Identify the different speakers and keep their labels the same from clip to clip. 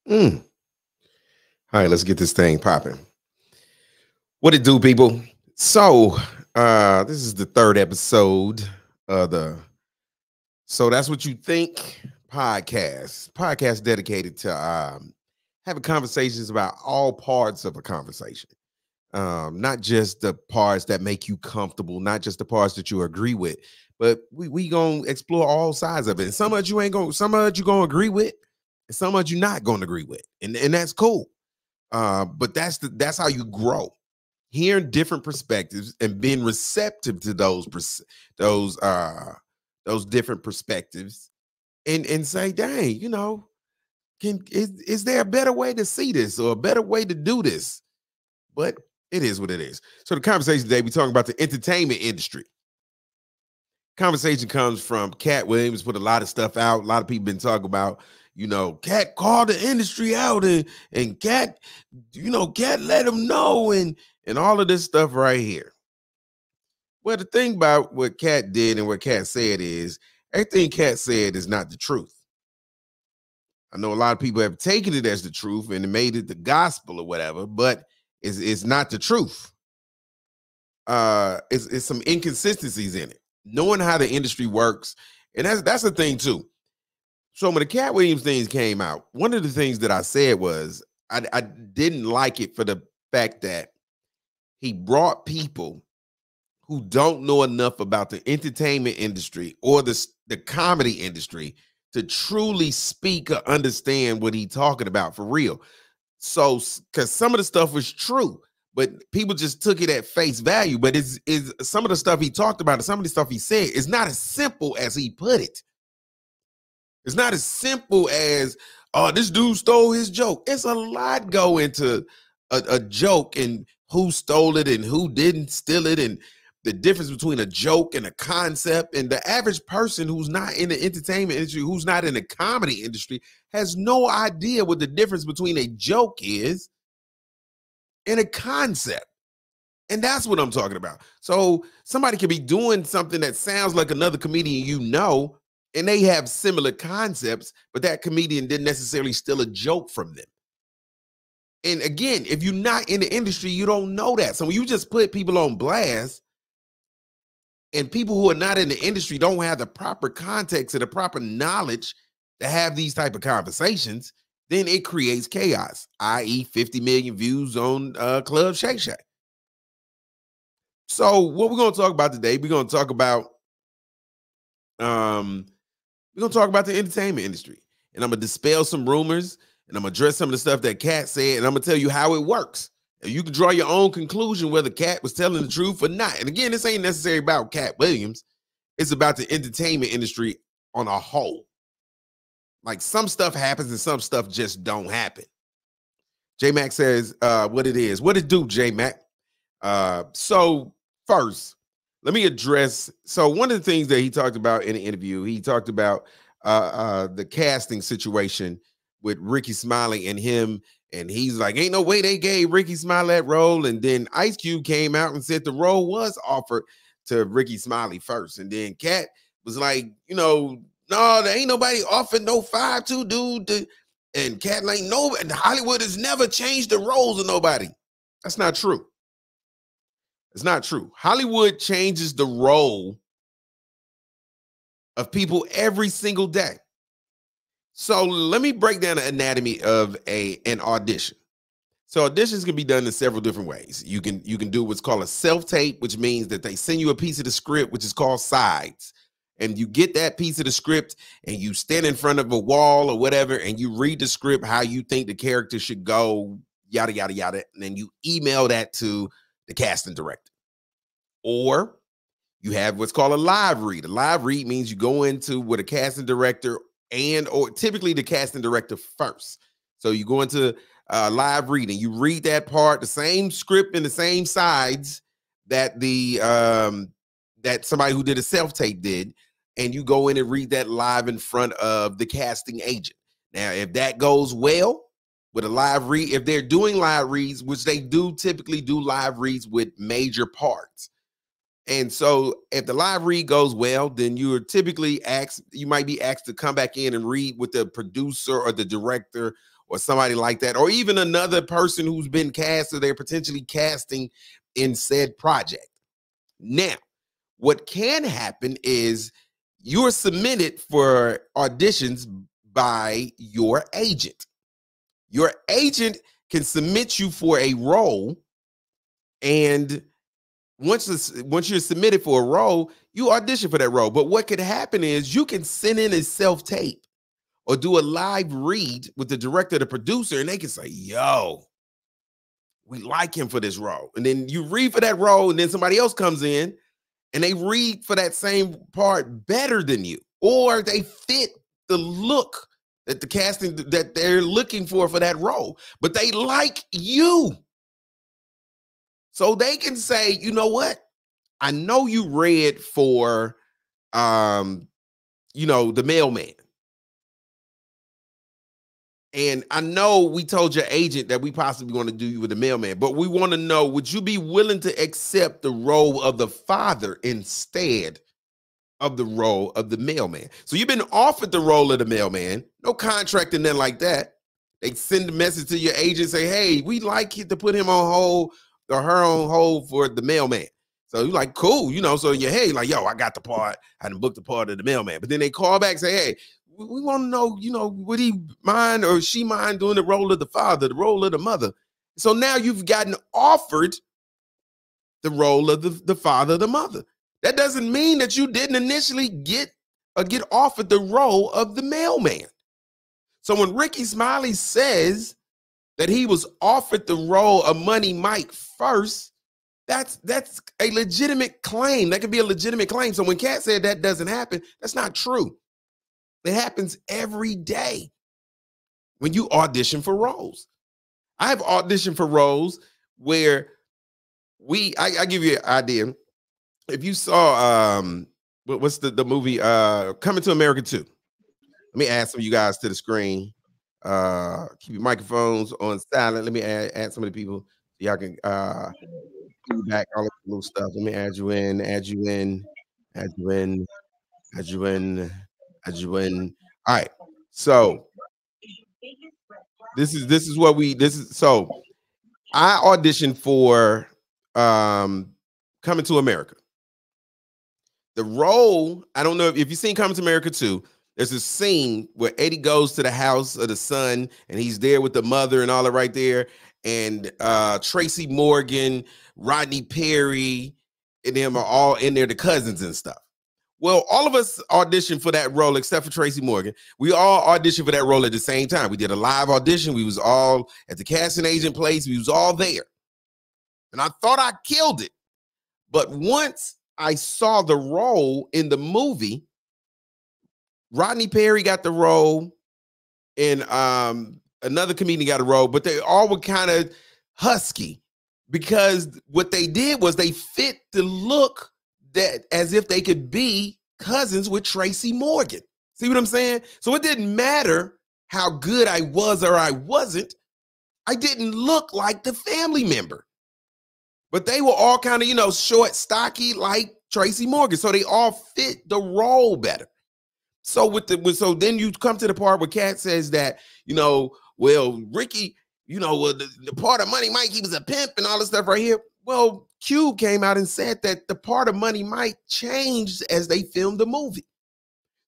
Speaker 1: Mm. All right, let's get this thing popping. What it do, people? So, this is the third episode of the So That's What You Think podcast dedicated to having conversations about all parts of a conversation. Not just the parts that make you comfortable, not just the parts that you agree with, but we gonna explore all sides of it. And some of it you ain't gonna, some of it you gonna agree with, and some of it you not gonna agree with, and that's cool. But that's how you grow, hearing different perspectives and being receptive to those those different perspectives, and say, dang, is there a better way to see this or a better way to do this? But it is what it is. So the conversation today, we talking about the entertainment industry. Conversation comes from Cat Williams, put a lot of stuff out. A lot of people been talking about, Cat called the industry out, and Cat, Cat let them know, and all of this stuff right here. Well, the thing about what Cat did and what Cat said is everything Cat said is not the truth. I know a lot of people have taken it as the truth and made it the gospel or whatever, but it's not the truth. It's some inconsistencies in it. Knowing how the industry works, and that's the thing too. So when the Cat Williams things came out, one of the things that I said was I didn't like it for the fact that he brought people who don't know enough about the entertainment industry or the comedy industry to truly speak or understand what he's talking about for real. So, because some of the stuff was true, but people just took it at face value. But is some of the stuff he talked about, and some of the stuff he said, is not as simple as he put it. It's not as simple as, oh, this dude stole his joke. It's a lot go into a joke and who stole it and who didn't steal it, and the difference between a joke and a concept. And the average person who's not in the entertainment industry, who's not in the comedy industry, has no idea what the difference between a joke is and a concept. And that's what I'm talking about. So somebody could be doing something that sounds like another comedian, and they have similar concepts, but that comedian didn't necessarily steal a joke from them. And again, if you're not in the industry, you don't know that. So when you just put people on blast, and people who are not in the industry don't have the proper context and the proper knowledge to have these type of conversations, then it creates chaos, i.e. 50 million views on Club Shay Shay. So what we're going to talk about today, we're going to talk about the entertainment industry. And I'm going to dispel some rumors, and I'm going to address some of the stuff that Cat said, and I'm going to tell you how it works. And you can draw your own conclusion whether Cat was telling the truth or not. And again, this ain't necessarily about Cat Williams. It's about the entertainment industry on a whole. Like, some stuff happens and some stuff just don't happen. J Mac says what it is. What it do, J Mac? So first, let me address. So one of the things that he talked about in the interview, he talked about the casting situation with Rickey Smiley and him. And he's like, ain't no way they gave Rickey Smiley that role. And then Ice Cube came out and said the role was offered to Rickey Smiley first. And then Cat was like, no, there ain't nobody offered no 5'2" dude. And Cat like, no, and Hollywood has never changed the roles of nobody. That's not true. It's not true. Hollywood changes the role of people every single day. So let me break down the anatomy of an audition. So auditions can be done in several different ways. You can do what's called a self-tape, which means that they send you a piece of the script, which is called sides. And you get that piece of the script and you stand in front of a wall or whatever, and you read the script, how you think the character should go, yada, yada, yada. And then you email that to the casting director. Or you have what's called a live read. A live read means you go into with a casting director or typically the casting director first. So you go into live reading, you read that part, the same script and the same sides that that somebody who did a self-tape did, and you go in and read that live in front of the casting agent. Now, if that goes well with a live read, if they're doing live reads, which they do typically do live reads with major parts, And so if the live read goes well, then you're typically asked, you might be asked to come back in and read with the producer or the director or somebody like that, or even another person who's been cast or they're potentially casting in said project. Now, what can happen is you're submitted for auditions by your agent. Your agent can submit you for a role, and once you're submitted for a role, you audition for that role. But what could happen is you can send in a self-tape or do a live read with the director, the producer, and they can say, yo, we like him for this role. And then you read for that role, and then somebody else comes in and they read for that same part better than you, or they fit the look that the casting that they're looking for that role, but they like you. So they can say, you know what? I know you read for, The Mailman. And I know we told your agent that we possibly want to do you with The Mailman, but we want to know, would you be willing to accept the role of the father instead of the role of the mailman? So you've been offered the role of the mailman, no contract and nothing like that. They send a message to your agent, say, hey, we'd like you to put him on hold or her on hold for the mailman. So you're like, cool, so in your head, like, yo, I got the part, I done booked the part of the mailman. But then they call back, say, hey, we want to know, would he mind or she mind doing the role of the father, the role of the mother? So now you've gotten offered the role of the father, the mother. That doesn't mean that you didn't initially get offered the role of the mailman. So when Rickey Smiley says that he was offered the role of Money Mike first, that's a legitimate claim. That could be a legitimate claim. So when Cat said that doesn't happen, that's not true. It happens every day when you audition for roles. I've auditioned for roles where I give you an idea. If you saw what's the movie Coming to America 2. Let me add some of you guys to the screen. Keep your microphones on silent. Let me add some of the people so y'all can feedback all of the little stuff. Let me add you in. All right. So so I auditioned for Coming to America. The role, I don't know if you've seen Coming to America 2, there's a scene where Eddie goes to the house of the son and he's there with the mother and all that right there. And Tracy Morgan, Rodney Perry, and them are all in there, the cousins and stuff. Well, all of us auditioned for that role except for Tracy Morgan. We all auditioned for that role at the same time. We did a live audition. We was all at the casting agent place. We was all there. And I thought I killed it. But once I saw the role in the movie, Rodney Perry got the role and another comedian got a role, but they all were kind of husky because what they did was they fit the look that as if they could be cousins with Tracy Morgan. See what I'm saying? So it didn't matter how good I was or I wasn't. I didn't look like the family member. But they were all kind of, short, stocky like Tracy Morgan. So they all fit the role better. So so then you come to the part where Cat says that, well, Ricky, the part of Money Mike, he was a pimp and all this stuff right here. Well, Cube came out and said that the part of Money Mike changed as they filmed the movie.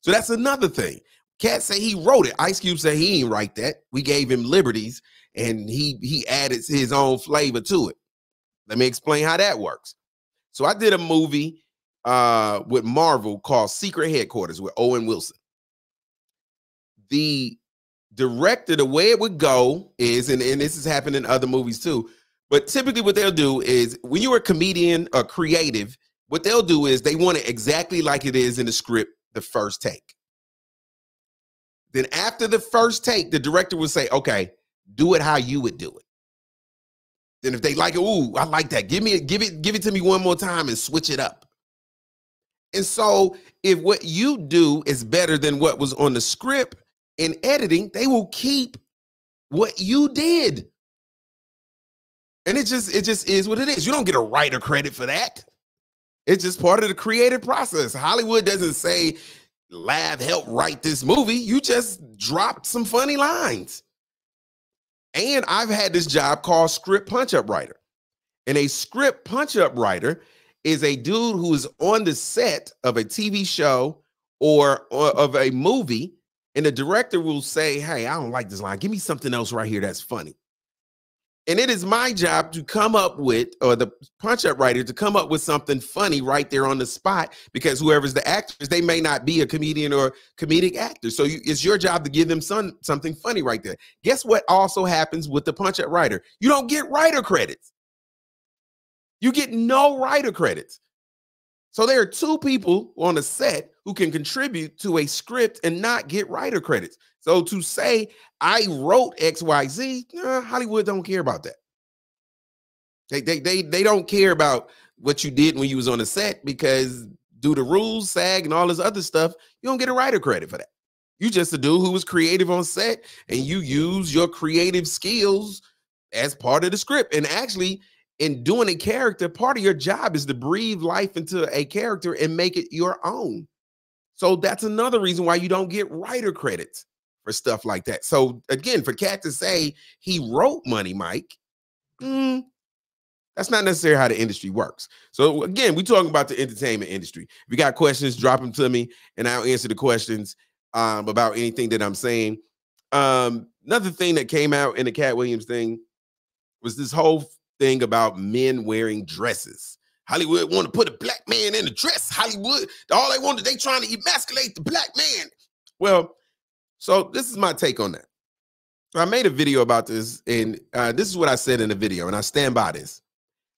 Speaker 1: So that's another thing. Cat say he wrote it. Ice Cube said he ain't write that. We gave him liberties and he added his own flavor to it. Let me explain how that works. So I did a movie with Marvel called Secret Headquarters with Owen Wilson. The director, the way it would go is, and this has happened in other movies too, but typically what they'll do is when you're a comedian or creative, what they'll do is they want it exactly like it is in the script, the first take. Then after the first take, the director will say, okay, do it how you would do it. Then if they like it, ooh, I like that. Give it to me one more time and switch it up. And so if what you do is better than what was on the script in editing, they will keep what you did. And it just is what it is. You don't get a writer credit for that. It's just part of the creative process. Hollywood doesn't say, Lav helped write this movie. You just dropped some funny lines. And I've had this job called script punch-up writer. And a script punch-up writer is a dude who is on the set of a TV show or of a movie, and the director will say, hey, I don't like this line. Give me something else right here that's funny. And it is my job to come up with, or the punch-up writer to come up with something funny right there on the spot, because whoever's the actors, they may not be a comedian or comedic actor. So it's your job to give them something funny right there. Guess what also happens with the punch-up writer? You don't get writer credits. You get no writer credits. So there are two people on a set who can contribute to a script and not get writer credits. So to say I wrote XYZ, Hollywood don't care about that. They don't care about what you did when you was on the set, because due to rules, SAG, and all this other stuff, you don't get a writer credit for that. You just a dude who was creative on set, and you use your creative skills as part of the script. And actually, in doing a character, part of your job is to breathe life into a character and make it your own. So that's another reason why you don't get writer credits for stuff like that. So again, for Cat to say he wrote Money Mike, that's not necessarily how the industry works. So again, we're talking about the entertainment industry. If you got questions, drop them to me and I'll answer the questions about anything that I'm saying. Another thing that came out in the Cat Williams thing was this whole thing about men wearing dresses. Hollywood want to put a black man in a dress. Hollywood, all they wanted, they trying to emasculate the black man. Well, so this is my take on that. So I made a video about this, and this is what I said in the video, and I stand by this.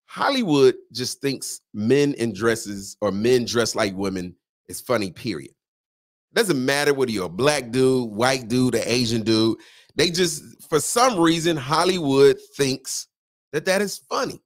Speaker 1: Hollywood just thinks men in dresses or men dressed like women is funny, period. It doesn't matter whether you're a black dude, white dude, or Asian dude. They just, for some reason, Hollywood thinks that is funny.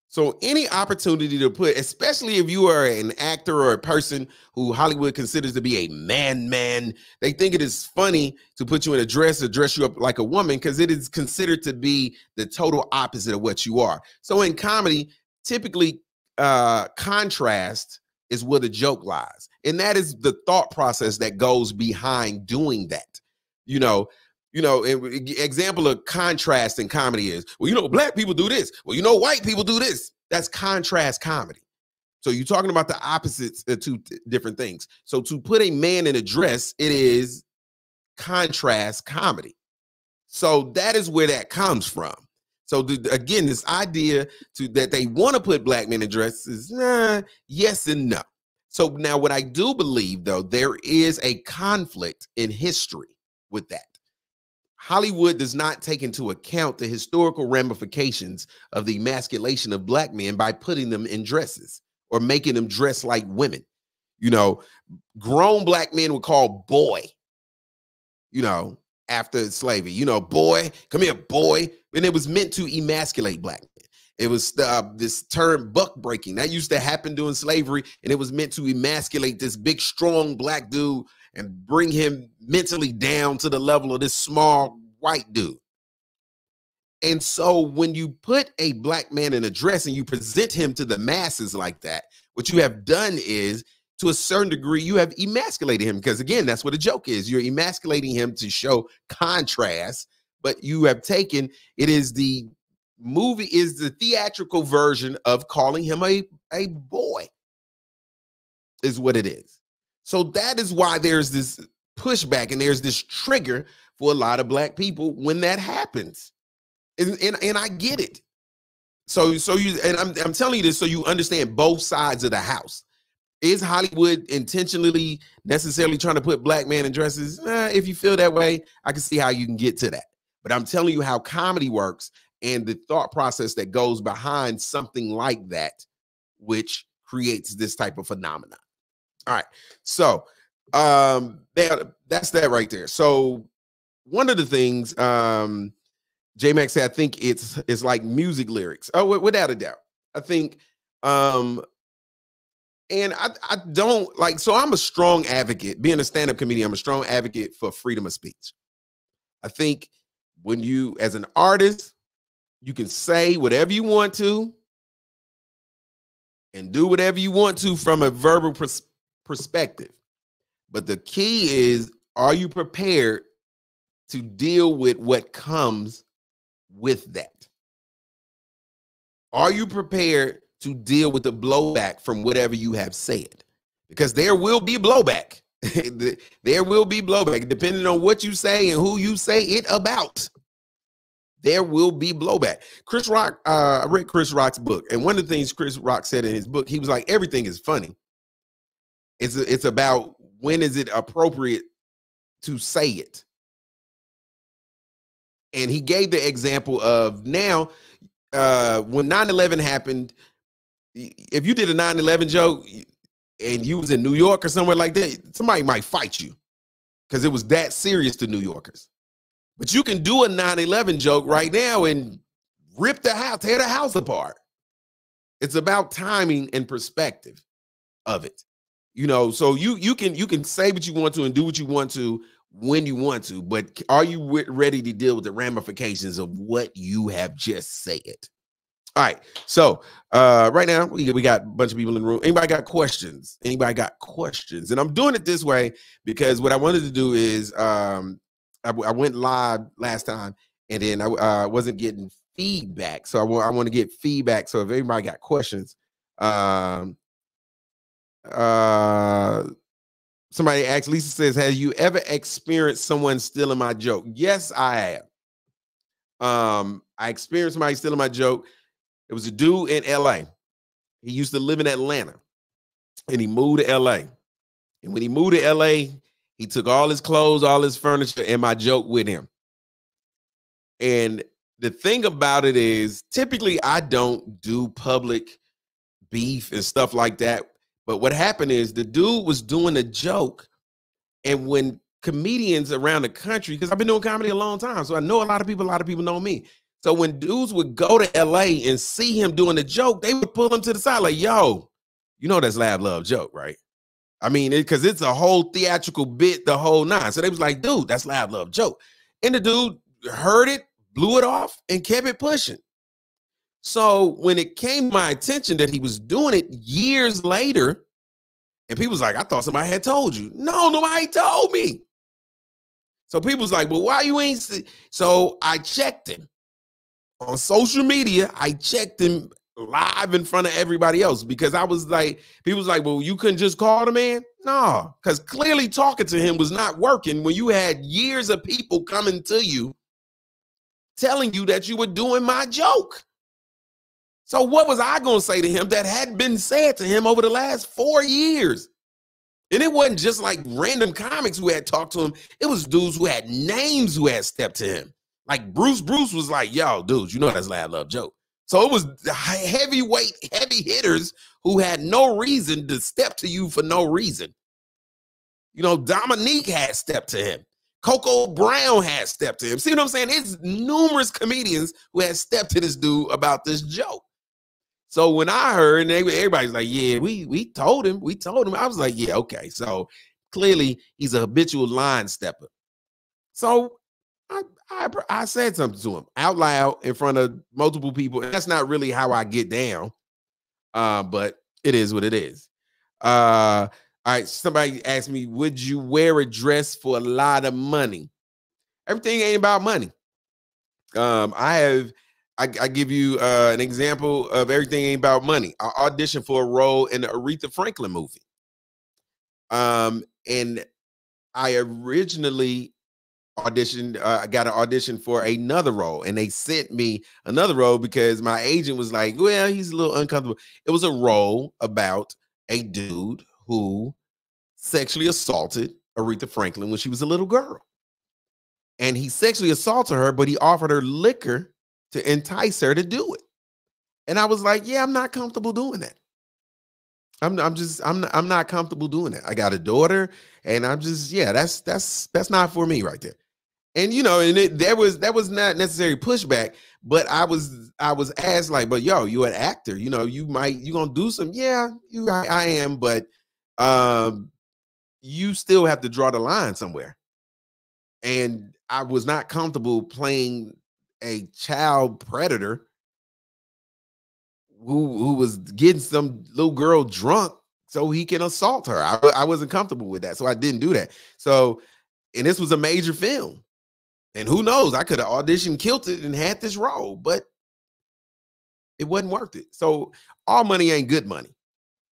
Speaker 1: So any opportunity to put, especially if you are an actor or a person who Hollywood considers to be a man, they think it is funny to put you in a dress or dress you up like a woman, because it is considered to be the total opposite of what you are. So in comedy, typically contrast is where the joke lies. And that is the thought process that goes behind doing that. Example of contrast in comedy is, well, black people do this. Well, white people do this. That's contrast comedy. So you're talking about the opposites of two different things. So to put a man in a dress, it is contrast comedy. So that is where that comes from. So again, this idea that they want to put black men in dresses, yes and no. So now what I do believe, though, there is a conflict in history with that. Hollywood does not take into account the historical ramifications of the emasculation of black men by putting them in dresses or making them dress like women. Grown black men were called boy, after slavery, boy, come here, boy. And it was meant to emasculate black men. It was this term buck breaking that used to happen during slavery, and it was meant to emasculate this big, strong black dude and bring him mentally down to the level of this small white dude. And so when you put a black man in a dress and you present him to the masses like that, what you have done is, to a certain degree, you have emasculated him, because again, that's what a joke is. You're emasculating him to show contrast, but you have taken, the theatrical version of calling him a boy, is what it is. So that is why there's this pushback and there's this trigger for a lot of black people when that happens. And I get it. So I'm telling you this so you understand both sides of the house. Is Hollywood intentionally necessarily trying to put black men in dresses? If you feel that way, I can see how you can get to that. But I'm telling you how comedy works and the thought process that goes behind something like that, which creates this type of phenomenon. All right, so that's that right there. So one of the things J-Max said, I think it's like music lyrics. Oh, without a doubt. I think, and I don't like, so I'm a strong advocate, being a stand-up comedian, I'm a strong advocate for freedom of speech. I think when you, as an artist, you can say whatever you want to, and do whatever you want to from a verbal perspective. But the key is, are you prepared to deal with what comes with that? Are you prepared to deal with the blowback from whatever you have said? Because there will be blowback. There will be blowback, depending on what you say and who you say it about. There will be blowback. Chris Rock, I read Chris Rock's book, and one of the things Chris Rock said in his book, he was like, everything is funny. It's about when is it appropriate to say it. And he gave the example of now, when 9/11 happened, if you did a 9/11 joke and you was in New York or somewhere like that, somebody might fight you because it was that serious to New Yorkers. But you can do a 9/11 joke right now and rip the house, tear the house apart. It's about timing and perspective of it. You know, so you can say what you want to and do what you want to when you want to, but are you ready to deal with the ramifications of what you have just said? All right, so right now we got a bunch of people in the room. Anybody got questions? Anybody got questions? And I'm doing it this way because what I wanted to do is I went live last time, and then I wasn't getting feedback, so I want to get feedback. So if anybody got questions, somebody asked, Lisa says, have you ever experienced someone stealing my joke? Yes, I have. I experienced somebody stealing my joke. It was a dude in LA. He used to live in Atlanta, and he moved to LA. And when he moved to LA, he took all his clothes, all his furniture, and my joke with him. And the thing about it is, typically I don't do public beef and stuff like that. But what happened is the dude was doing a joke, and when comedians around the country, because I've been doing comedy a long time, so I know a lot of people know me. So when dudes would go to LA and see him doing a joke, they would pull him to the side like, yo, you know that's Lab Love joke, right? I mean, because it's a whole theatrical bit, the whole nine. So they was like, dude, that's Lab Love joke. And the dude heard it, blew it off, and kept it pushing. So when it came to my attention that he was doing it years later, and people was like, I thought somebody had told you. No, nobody told me. So people was like, well, why you ain't? So I checked him on social media. I checked him live in front of everybody else because I was like, people was like, well, you couldn't just call the man? No, because clearly talking to him was not working when you had years of people coming to you telling you that you were doing my joke. So what was I going to say to him that hadn't been said to him over the last 4 years? And it wasn't just like random comics who had talked to him. It was dudes who had names who had stepped to him. Like Bruce was like, yo, dudes, you know that's Lab Love joke. So it was heavyweight, heavy hitters who had no reason to step to you for no reason. You know, Dominique had stepped to him. Coco Brown had stepped to him. See what I'm saying? It's numerous comedians who had stepped to this dude about this joke. So when I heard, and everybody's like, yeah, we told him. I was like, yeah, okay. So clearly he's a habitual line stepper. So I said something to him out loud in front of multiple people. And that's not really how I get down. But it is what it is. All right. Somebody asked me, would you wear a dress for a lot of money? Everything ain't about money. I give you an example of everything ain't about money. I auditioned for a role in the Aretha Franklin movie. And I originally auditioned, I got an audition for another role, and they sent me another role because my agent was like, well, he's a little uncomfortable. It was a role about a dude who sexually assaulted Aretha Franklin when she was a little girl. And he sexually assaulted her, but he offered her liquor to entice her to do it. And I was like, yeah, I'm not comfortable doing that. I'm not comfortable doing that. I got a daughter, and I'm just, yeah, that's not for me right there. And you know, and that was not necessary pushback, but I was asked like, but yo, you an actor, you know, you gonna do some, yeah, I am, but you still have to draw the line somewhere. And I was not comfortable playing a child predator who was getting some little girl drunk so he can assault her. I wasn't comfortable with that, so I didn't do that. So, and this was a major film, and who knows, I could have auditioned, killed it, and had this role, but it wasn't worth it. So all money ain't good money.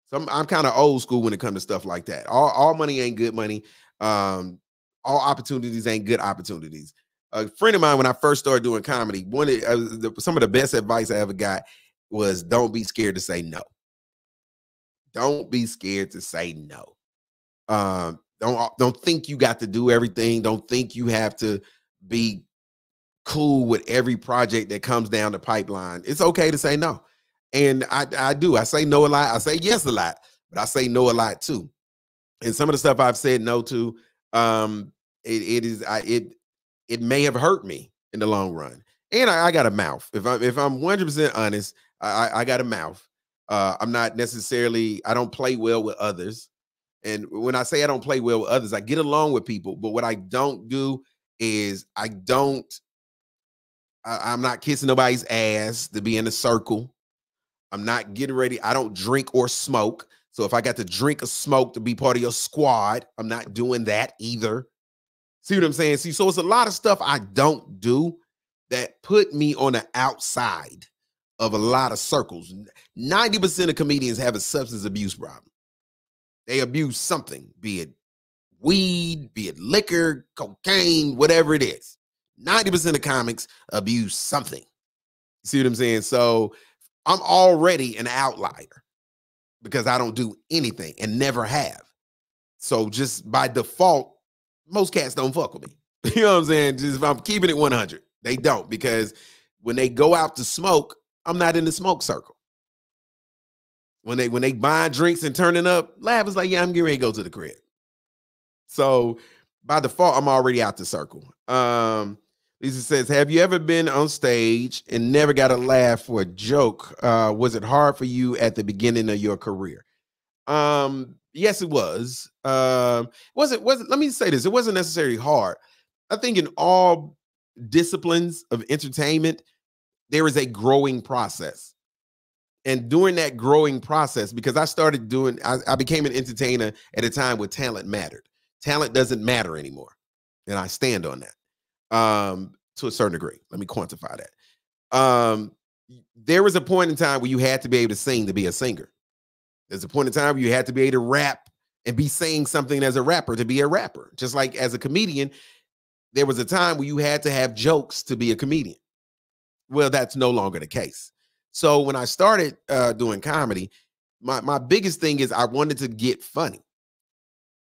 Speaker 1: So I'm kind of old school when it comes to stuff like that. All money ain't good money. All opportunities ain't good opportunities. A friend of mine, when I first started doing comedy, some of the best advice I ever got was, don't be scared to say no. Don't be scared to say no. Don't think you got to do everything. Don't think you have to be cool with every project that comes down the pipeline. It's okay to say no. And I do. I say no a lot. I say yes a lot, but I say no a lot too. And some of the stuff I've said no to, it may have hurt me in the long run. And I got a mouth. If I'm 100% honest, I got a mouth. I'm not necessarily, I don't play well with others. And when I say I don't play well with others, I get along with people. But what I don't do is I'm not kissing nobody's ass to be in a circle. I'm not getting ready. I don't drink or smoke. So if I got to drink or smoke to be part of your squad, I'm not doing that either. See what I'm saying? See, so it's a lot of stuff I don't do that put me on the outside of a lot of circles. 90% of comedians have a substance abuse problem. They abuse something, be it weed, be it liquor, cocaine, whatever it is. 90% of comics abuse something. See what I'm saying? So I'm already an outlier because I don't do anything and never have. So just by default, most cats don't fuck with me. You know what I'm saying? Just if I'm keeping it 100, they don't, because when they go out to smoke, I'm not in the smoke circle. When they buying drinks and turning up, Lav is like, yeah, I'm getting ready to go to the crib. So by default, I'm already out the circle. Lisa says, have you ever been on stage and never got a laugh for a joke? Was it hard for you at the beginning of your career? Yes, it was. Wasn't let me say this. It wasn't necessarily hard. I think in all disciplines of entertainment, there is a growing process. And during that growing process, because I became an entertainer at a time where talent mattered. Talent doesn't matter anymore. And I stand on that to a certain degree. Let me quantify that. There was a point in time where you had to be able to sing to be a singer. There's a point in time where you had to be able to rap and be saying something as a rapper to be a rapper. Just like as a comedian, there was a time where you had to have jokes to be a comedian. Well, that's no longer the case. So when I started doing comedy, my biggest thing is I wanted to get funny.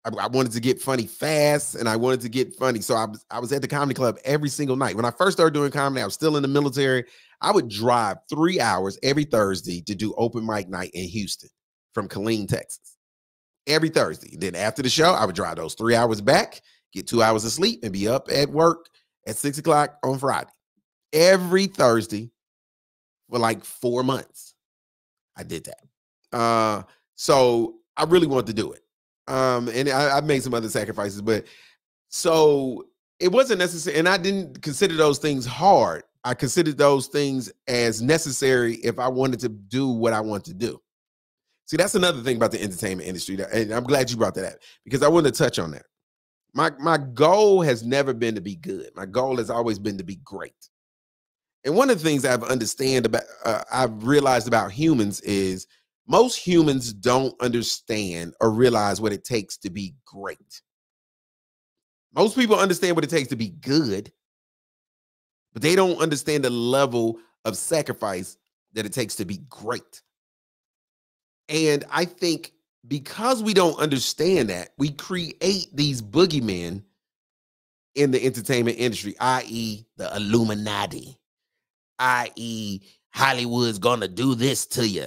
Speaker 1: I wanted to get funny fast, and I wanted to get funny. So I was at the comedy club every single night. When I first started doing comedy, I was still in the military. I would drive 3 hours every Thursday to do open mic night in Houston from Killeen, Texas. Every Thursday. Then after the show, I would drive those 3 hours back, get 2 hours of sleep, and be up at work at 6 o'clock on Friday. Every Thursday for like 4 months. I did that. So I really wanted to do it. And I made some other sacrifices, but so it wasn't necessary. And I didn't consider those things hard. I considered those things as necessary if I wanted to do what I want to do. See, that's another thing about the entertainment industry. And I'm glad you brought that up, because I wanted to touch on that. My goal has never been to be good. My goal has always been to be great. And one of the things I've realized about humans is most humans don't understand or realize what it takes to be great. Most people understand what it takes to be good, but they don't understand the level of sacrifice that it takes to be great. And I think because we don't understand that, we create these boogeymen in the entertainment industry, i.e. the Illuminati, i.e. Hollywood's gonna do this to you.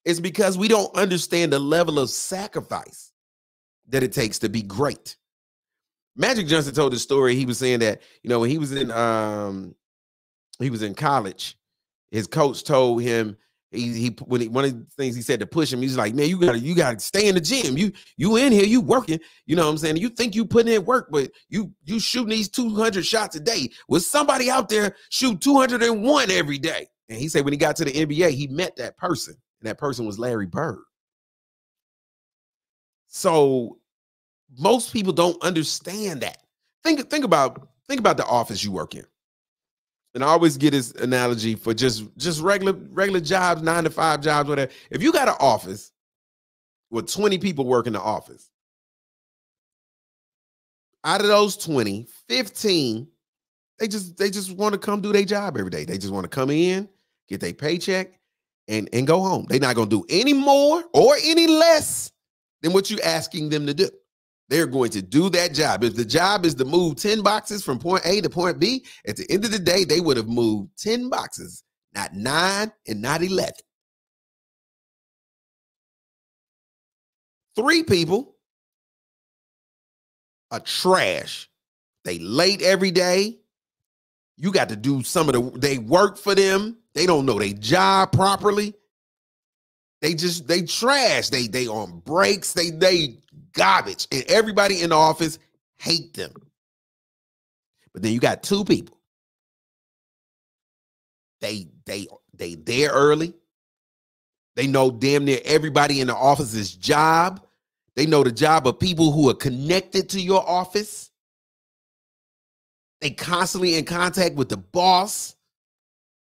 Speaker 1: It's because we don't understand the level of sacrifice that it takes to be great. Magic Johnson told the story. He was saying that, when he was in college, his coach told him, one of the things he said to push him, he's like, man, you gotta stay in the gym. You in here, you working, you know what I'm saying? You think you putting in work, but you shooting these 200 shots a day. Well, somebody out there shoot 201 every day. And he said when he got to the NBA, he met that person, and that person was Larry Bird. So most people don't understand that. Think about the office you work in. And I always get this analogy for just regular jobs, 9-to-5 jobs, whatever. If you got an office with 20 people working the office, out of those 20, 15, they just want to come do their job every day. They just want to come in, get their paycheck, and go home. They're not going to do any more or any less than what you're asking them to do. They're going to do that job. If the job is to move 10 boxes from point A to point B, at the end of the day, they would have moved 10 boxes, not 9 and not 11. 3 people are trash. They late every day. You got to do they work for them. They don't know their job properly. They trash. They on breaks. They garbage. And everybody in the office hate them. But then you got 2 people. They there early. They know damn near everybody in the office's job. They know the job of people who are connected to your office. They constantly in contact with the boss.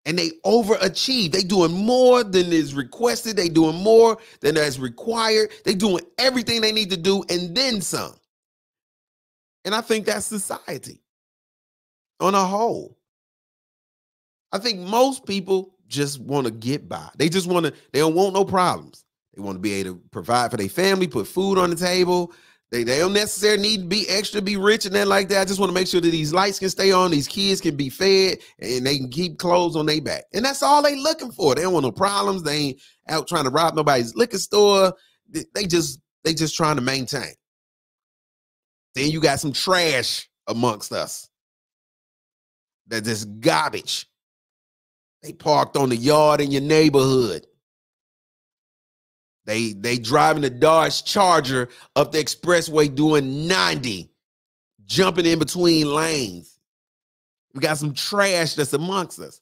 Speaker 1: And they overachieve. They doing more than is requested. They doing more than is required. They doing everything they need to do and then some. And I think that's society on a whole. I think most people just want to get by. They don't want no problems. They want to be able to provide for their family, put food on the table. They don't necessarily need to be extra, be rich and that like that. I just want to make sure that these lights can stay on, these kids can be fed, and they can keep clothes on their back. And that's all they looking for. They don't want no problems. They ain't out trying to rob nobody's liquor store. They just trying to maintain. Then you got some trash amongst us. That's just garbage. They parked on the yard in your neighborhood. They driving the Dodge Charger up the expressway doing 90, jumping in between lanes. We got some trash that's amongst us.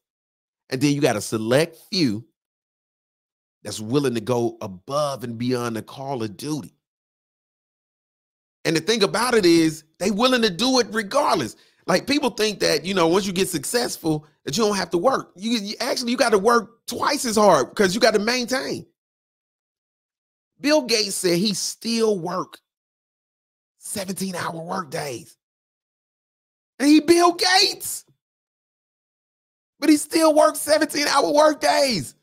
Speaker 1: And then you got a select few that's willing to go above and beyond the call of duty. And the thing about it is they willing to do it regardless. Like people think that, once you get successful, that you don't have to work. You got to work twice as hard because you got to maintain. Bill Gates said he still work 17-hour work days. And he Bill Gates. But he still works 17-hour work days.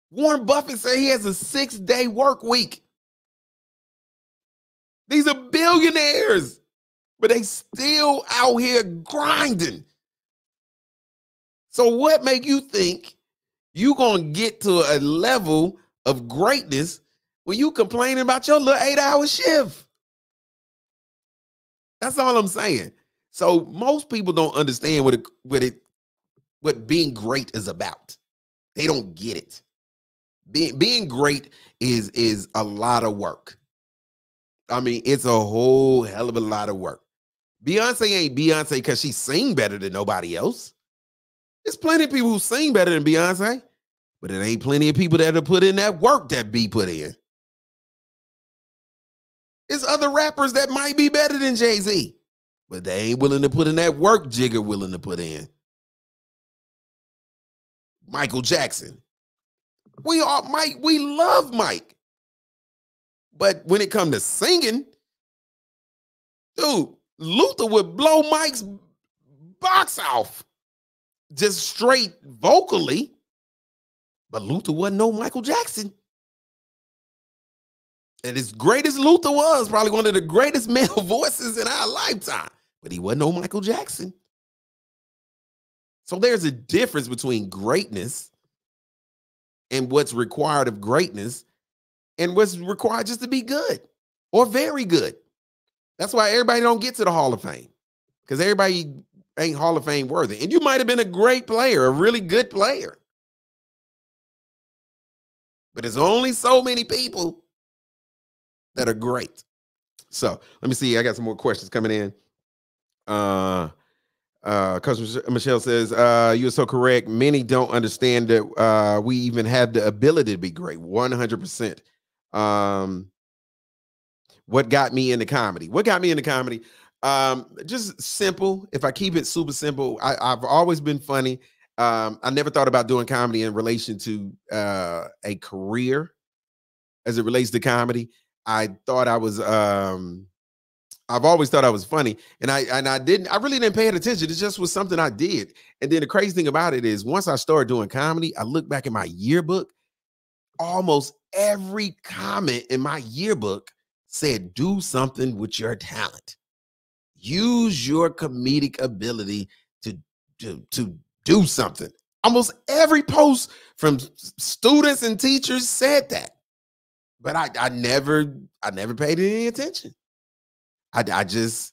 Speaker 1: Warren Buffett said he has a 6-day work week. These are billionaires, but they still out here grinding. So what make you think you gonna get to a level of greatness when you complaining about your little 8-hour shift? That's all I'm saying. So most people don't understand what being great is about. They don't get it. Being great is a lot of work. I mean, it's a whole hell of a lot of work. Beyonce ain't Beyonce because she sing better than nobody else. There's plenty of people who sing better than Beyonce, but it ain't plenty of people that have put in that work that B put in. There's other rappers that might be better than Jay-Z, but they ain't willing to put in that work Jigga willing to put in. Michael Jackson. We love Mike. But when it comes to singing, dude, Luther would blow Mike's box off just straight vocally. But Luther wasn't no Michael Jackson. And as great as Luther was, probably one of the greatest male voices in our lifetime, but he wasn't no Michael Jackson. So there's a difference between greatness and what's required of greatness and what's required just to be good or very good. That's why everybody don't get to the Hall of Fame, because everybody ain't Hall of Fame worthy. And you might have been a great player, a really good player. But there's only so many people that are great. So let me see. I got some more questions coming in. Coach Michelle says, you are so correct. Many don't understand that we even have the ability to be great. 100%. What got me into comedy? What got me into comedy? Just simple. If I keep it super simple, I've always been funny. I never thought about doing comedy in relation to a career as it relates to comedy. I thought I was I've always thought I was funny, and I really didn't pay it attention. It just was something I did. And then the crazy thing about it is once I started doing comedy, I look back at my yearbook, almost every comment in my yearbook said, do something with your talent. Use your comedic ability to do something. Almost every post from students and teachers said that. But I never paid any attention. I didn't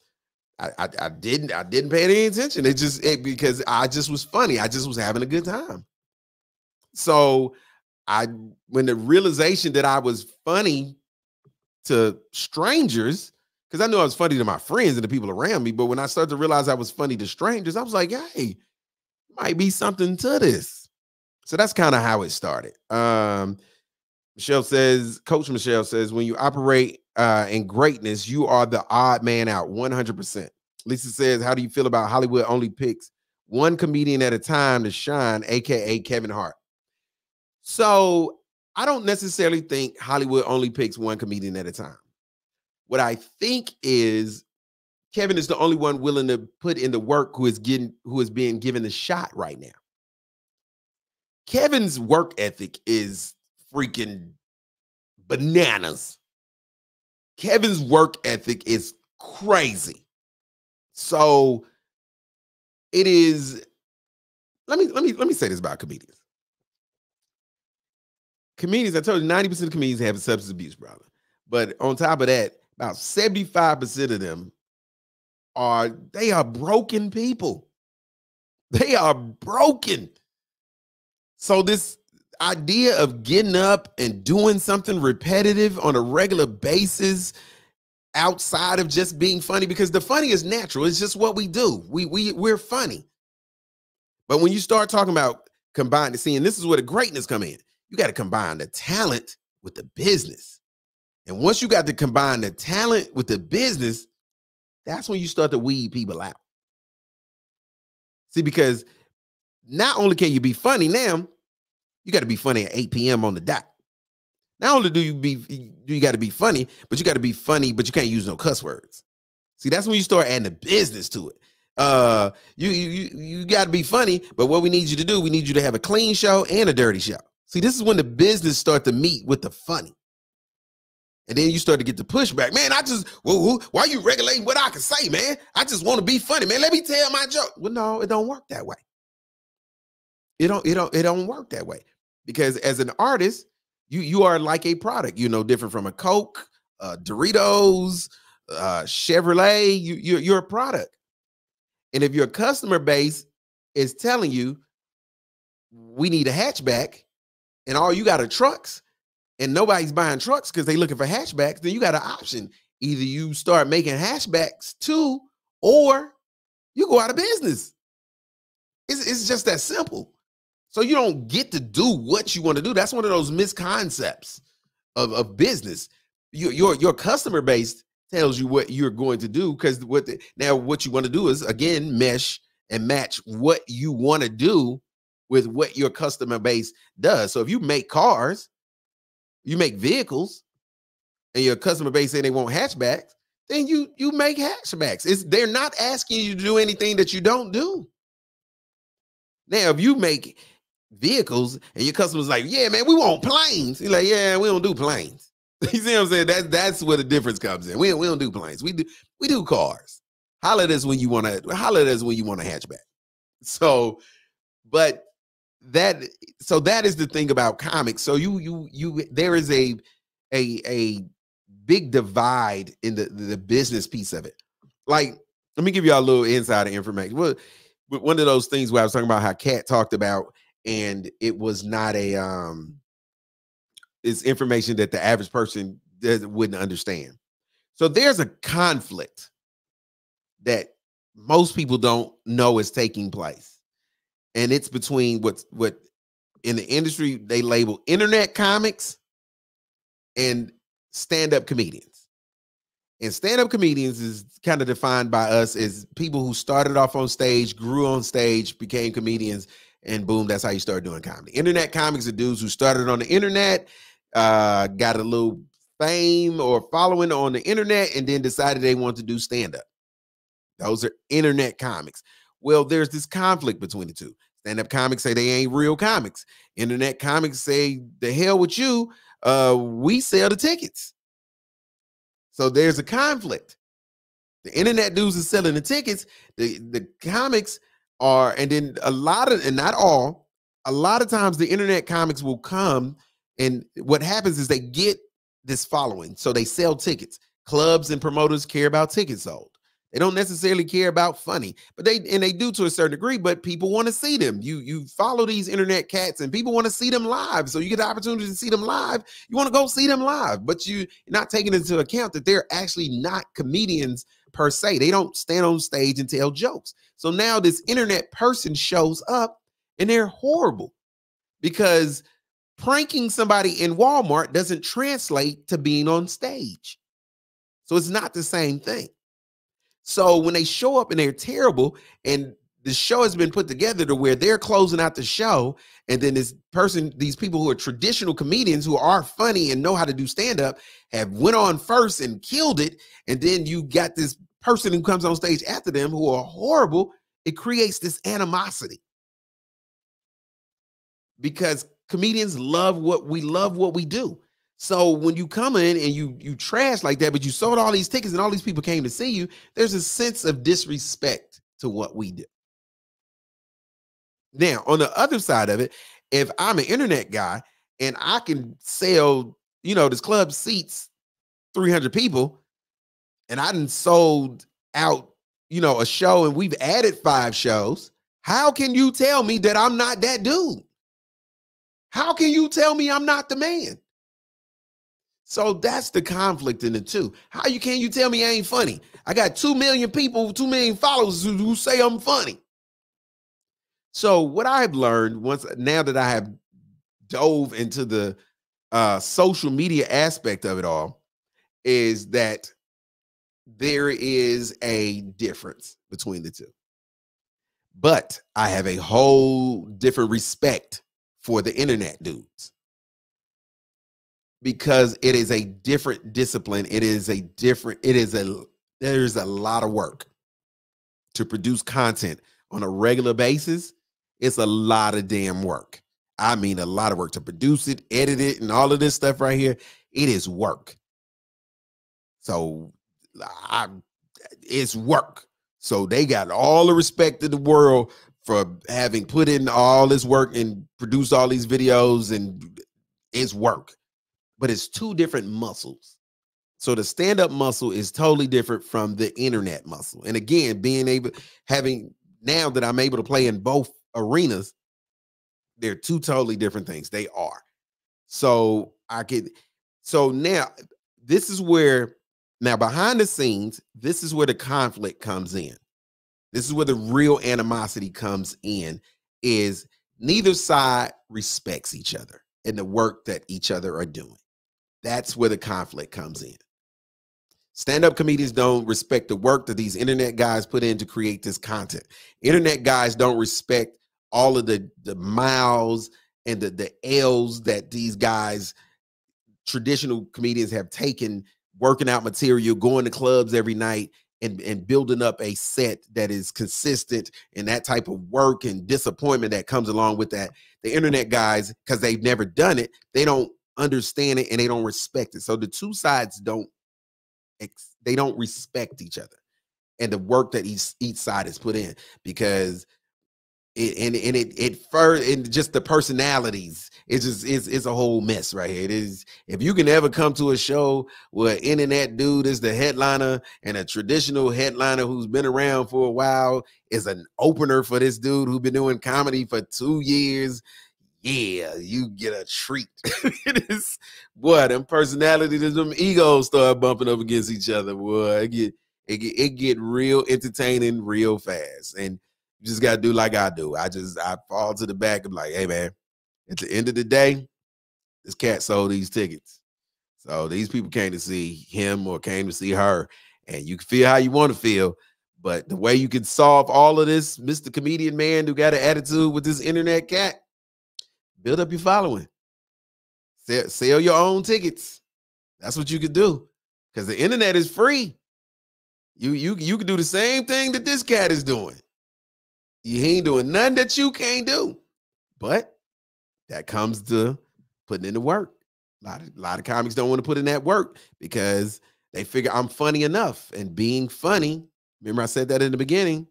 Speaker 1: pay any attention. Because I just was funny. I just was having a good time. So when the realization that I was funny to strangers, because I knew I was funny to my friends and the people around me, but when I started to realize I was funny to strangers, I was like, hey, might be something to this. So that's kind of how it started. Michelle says, Coach Michelle says, when you operate in greatness, you are the odd man out, 100%. Lisa says, how do you feel about Hollywood only picks one comedian at a time to shine, aka Kevin Hart? So I don't necessarily think Hollywood only picks one comedian at a time. What I think is Kevin is the only one willing to put in the work who is being given the shot right now. Kevin's work ethic is freaking bananas. Kevin's work ethic is crazy. So it is. Let me say this about comedians. Comedians, I told you 90% of comedians have a substance abuse problem. But on top of that, about 75% of them are broken people. They are broken. So this idea of getting up and doing something repetitive on a regular basis outside of just being funny, because the funny is natural. It's just what we do. We're funny. But when you start talking about combining, seeing this is where the greatness come in. You got to combine the talent with the business. And once you got to combine the talent with the business, that's when you start to weed people out. See, because not only can you be funny now, you got to be funny at 8 p.m. on the dot. Not only do you got to be funny, but you got to be funny, but you can't use no cuss words. See, that's when you start adding the business to it. You got to be funny, but what we need you to do, we need you to have a clean show and a dirty show. See, this is when the business start to meet with the funny. And then you start to get the pushback. Man, why are you regulating what I can say, man? I just want to be funny, man. Let me tell my joke. Well, no, it don't work that way. It don't work that way. Because as an artist, you are like a product, different from a Coke, Doritos, Chevrolet. You're a product. And if your customer base is telling you, we need a hatchback, and all you got are trucks, and nobody's buying trucks because they're looking for hatchbacks, then you got an option. Either you start making hatchbacks too, or you go out of business. It's just that simple. So you don't get to do what you want to do. That's one of those misconceptions of business. Your customer base tells you what you're going to do, because what you want to do is, again, mesh and match what you want to do with what your customer base does. So if you make cars, you make vehicles, and your customer base say they want hatchbacks, then you make hatchbacks. They're not asking you to do anything that you don't do. Now, if you make vehicles and your customer's like, yeah, man, we want planes. You're like, yeah, we don't do planes. You see what I'm saying? That's where the difference comes in. We don't do planes. We do cars. Holler at us when you want a hatchback. So, but that is the thing about comics. So there is a big divide in the business piece of it. Like, let me give you a little insider information. Well, one of those things where I was talking about how Kat talked about, and it was not it's information that the average person wouldn't understand. So there's a conflict that most people don't know is taking place. And it's between what in the industry they label internet comics and stand-up comedians. And stand-up comedians is kind of defined by us as people who started off on stage, grew on stage, became comedians, and boom, that's how you start doing comedy. Internet comics are dudes who started on the internet, got a little fame or following on the internet, and then decided they want to do stand-up. Those are internet comics. Well, there's this conflict between the two. Stand-up comics say they ain't real comics. Internet comics say, the hell with you, we sell the tickets. So there's a conflict. The internet dudes are selling the tickets. The comics are, and then a lot of, and not all, a lot of times the internet comics will come, and what happens is they get this following. So they sell tickets. Clubs and promoters care about tickets sold. They don't necessarily care about funny, but they do to a certain degree, but people want to see them. You follow these internet cats and people want to see them live. So you get the opportunity to see them live. You want to go see them live, but you're not taking into account that they're actually not comedians per se. They don't stand on stage and tell jokes. So now this internet person shows up and they're horrible because pranking somebody in Walmart doesn't translate to being on stage. So it's not the same thing. So when they show up and they're terrible, and the show has been put together to where they're closing out the show, and then these people who are traditional comedians who are funny and know how to do stand-up have went on first and killed it, and then you got this person who comes on stage after them who are horrible, it creates this animosity. Because comedians love what we do. So when you come in and you trash like that, but you sold all these tickets and all these people came to see you, there's a sense of disrespect to what we do. Now, on the other side of it, if I'm an internet guy and I can sell, this club seats 300 people, and I done sold out, a show, and we've added 5 shows, how can you tell me that I'm not that dude? How can you tell me I'm not the man? So that's the conflict in the two. Can you tell me I ain't funny? I got 2 million people, 2 million followers who say I'm funny. So what I've learned now that I have dove into the social media aspect of it all, is that there is a difference between the two. But I have a whole different respect for the internet dudes, because it is a different discipline. There's a lot of work to produce content on a regular basis. It's a lot of damn work. I mean, a lot of work to produce it, edit it, and all of this stuff right here. It is work. So it's work. So they got all the respect in the world for having put in all this work and produced all these videos, and it's work. But it's two different muscles. So the stand-up muscle is totally different from the internet muscle. And again, now that I'm able to play in both arenas, they're two totally different things. They are. So now behind the scenes, this is where the conflict comes in. This is where the real animosity comes in, is neither side respects each other and the work that each other are doing. That's where the conflict comes in. Stand-up comedians don't respect the work that these internet guys put in to create this content. Internet guys don't respect all of the miles and the L's that these guys, traditional comedians, have taken working out material, going to clubs every night, and building up a set that is consistent, and that type of work and disappointment that comes along with that. The internet guys, because they've never done it, they don't understand it and they don't respect it. So the two sides don't respect each other and the work that each side has put in, because it just the personalities, it's a whole mess right here. It is. If you can ever come to a show where an internet dude is the headliner and a traditional headliner who's been around for a while is an opener for this dude who's been doing comedy for 2 years, yeah, you get a treat. It is, boy, them personalities, them egos start bumping up against each other, boy. It get real entertaining real fast. And you just got to do like I do. I fall to the back and like, hey, man, at the end of the day, this cat sold these tickets. So these people came to see him or came to see her. And you can feel how you want to feel. But the way you can solve all of this, Mr. Comedian Man who got an attitude with this internet cat, build up your following. Sell your own tickets. That's what you could do. Because the internet is free. You can do the same thing that this cat is doing. He ain't doing nothing that you can't do. But that comes to putting in the work. A lot of comics don't want to put in that work because they figure I'm funny enough. And being funny, remember I said that in the beginning,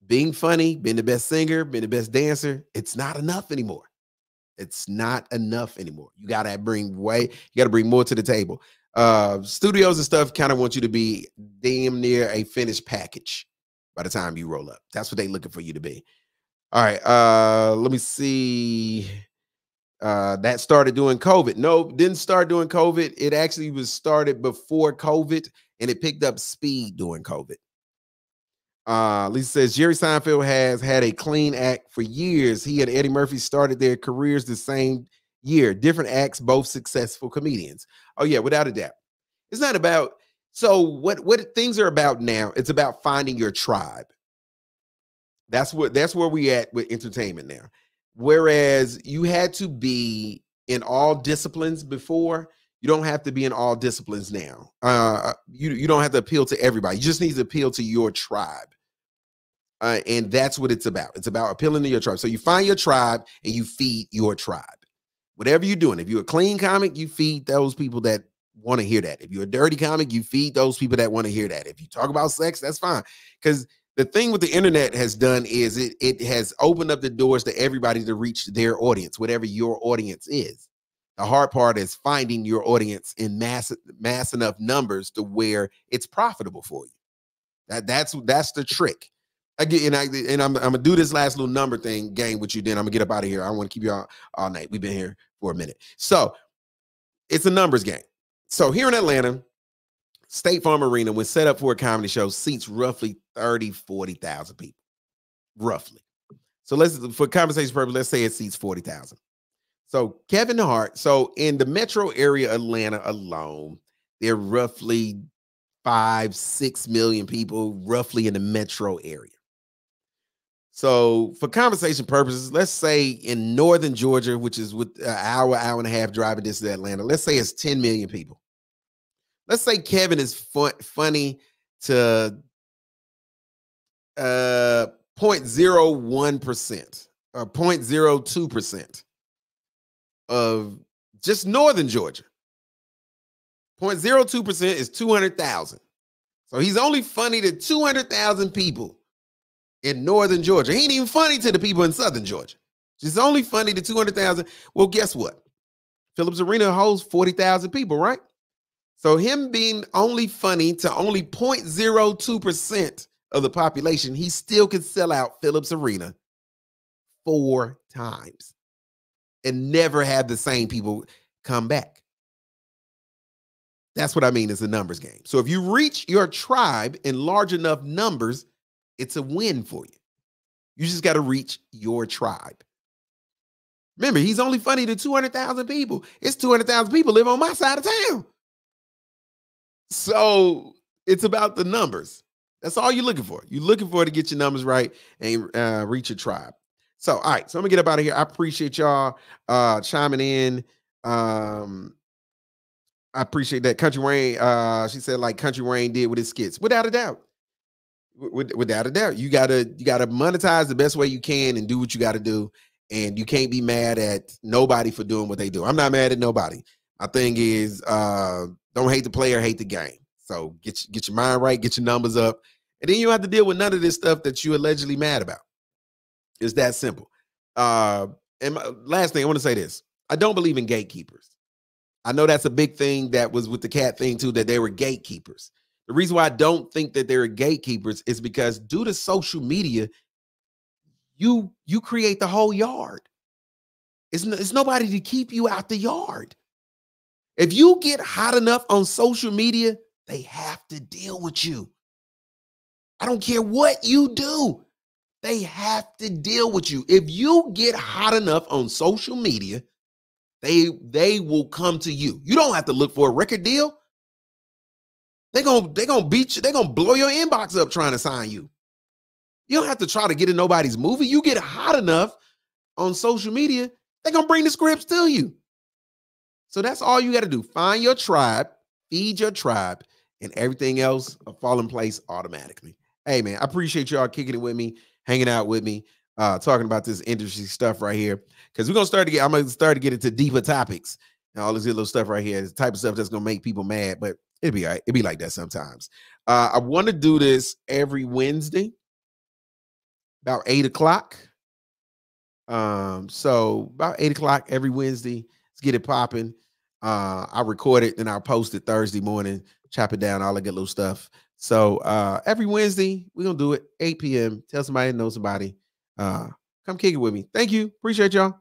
Speaker 1: being funny, being the best singer, being the best dancer, it's not enough anymore. It's not enough anymore. You got to bring more to the table. Studios and stuff kind of want you to be damn near a finished package by the time you roll up. That's what they're looking for you to be. All right. Let me see. That started during COVID. No, didn't start during COVID. It actually was started before COVID, and it picked up speed during COVID. Lisa says Jerry Seinfeld has had a clean act for years. He and Eddie Murphy started their careers the same year. Different acts, both successful comedians. Oh yeah, without a doubt. It's not about, so what things are about now, it's about finding your tribe. That's where we at with entertainment now. Whereas you had to be in all disciplines before, you don't have to be in all disciplines now. You don't have to appeal to everybody. You just need to appeal to your tribe. And that's what it's about. It's about appealing to your tribe. So you find your tribe and you feed your tribe. Whatever you're doing. If you're a clean comic, you feed those people that want to hear that. If you're a dirty comic, you feed those people that want to hear that. If you talk about sex, that's fine. Because the thing with the internet has done is it has opened up the doors to everybody to reach their audience, whatever your audience is. The hard part is finding your audience in mass enough numbers to where it's profitable for you. That's the trick. Again, and I'm gonna do this last little number thing game with you. Then I'm gonna get up out of here. I don't want to keep you all night. We've been here for a minute, so it's a numbers game. So here in Atlanta, State Farm Arena, when set up for a comedy show, seats roughly 40,000 people, roughly. So for conversation purpose, let's say it seats 40,000. So Kevin Hart. So in the metro area, Atlanta alone, there are roughly 5-6 million people, roughly in the metro area. So for conversation purposes, let's say in northern Georgia, which is with an hour and a half driving distance to Atlanta, let's say it's 10 million people. Let's say Kevin is funny to 0.01% or 0.02% of just northern Georgia. 0.02% is 200,000. So he's only funny to 200,000 people in northern Georgia. He ain't even funny to the people in southern Georgia. He's only funny to 200,000. Well, guess what? Phillips Arena holds 40,000 people, right? So him being only funny to only 0.02% of the population, he still can sell out Phillips Arena 4 times and never have the same people come back. That's what I mean. It's a numbers game. So if you reach your tribe in large enough numbers, it's a win for you. You just got to reach your tribe. Remember, he's only funny to 200,000 people. It's 200,000 people live on my side of town. So it's about the numbers. That's all you're looking for. You're looking for to get your numbers right and reach your tribe. So, all right. So I'm gonna get up out of here. I appreciate y'all chiming in. I appreciate that. Country Wayne, she said like Country Wayne did with his skits. Without a doubt. Without a doubt. You gotta monetize the best way you can and do what you gotta do. And you can't be mad at nobody for doing what they do. I'm not mad at nobody. My thing is don't hate the player, hate the game. So get your mind right, get your numbers up, and then you don't have to deal with none of this stuff that you're allegedly mad about. It's that simple. And last thing, I want to say this. I don't believe in gatekeepers. I know that's a big thing that was with the cat thing too, that they were gatekeepers. The reason why I don't think that they're gatekeepers is because due to social media, you create the whole yard. It's nobody to keep you out the yard. If you get hot enough on social media, They have to deal with you. I don't care what you do. They have to deal with you. If you get hot enough on social media, they will come to you. You don't have to look for a record deal. They're gonna beat you. They're gonna blow your inbox up trying to sign you. You don't have to try to get in nobody's movie. You get hot enough on social media, they're gonna bring the scripts to you. So that's all you got to do. Find your tribe, feed your tribe, and everything else will fall in place automatically. Hey man, I appreciate y'all kicking it with me, hanging out with me, talking about this industry stuff right here. Because I'm gonna start to get into deeper topics and all this little stuff right here. It's the type of stuff that's gonna make people mad, but it'll be all right. It'll be like that sometimes. I want to do this every Wednesday, about 8 o'clock. So about 8 o'clock every Wednesday. Let's get it popping. I record it, then I'll post it Thursday morning, chop it down, all that good little stuff. So every Wednesday, we're gonna do it 8 p.m. Tell somebody to know somebody. Come kick it with me. Thank you. Appreciate y'all.